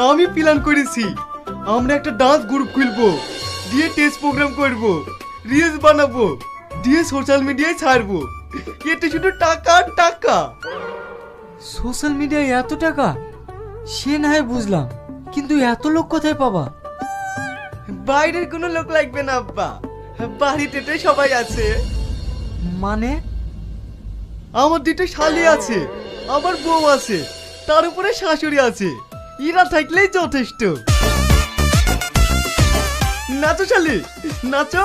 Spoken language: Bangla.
আমি প্ল্যান করেছি, আমরা একটা ডান্স গ্রুপ খুলবো, দিয়ে টেস্ট প্রোগ্রাম করব, রিলস বানাবো, দিয়ে সোশ্যাল মিডিয়ায় ছাড়বো। এতে শুধু টাকা আর টাকা। সোশ্যাল মিডিয়ায় এত টাকা? সে না হয় বুঝলাম, কিন্তু এত লোক কোথায় পাবা? বাইরের কোনো লোক লাগবে না আব্বা, বাড়িতে তো সবাই আছে। মানে? আমার দুটো শালি আছে, আমার বউ আছে, তার উপরে শাশুড়ি আছে, এরা থাকলেই যথেষ্ট। নাচো শালি, নাচো।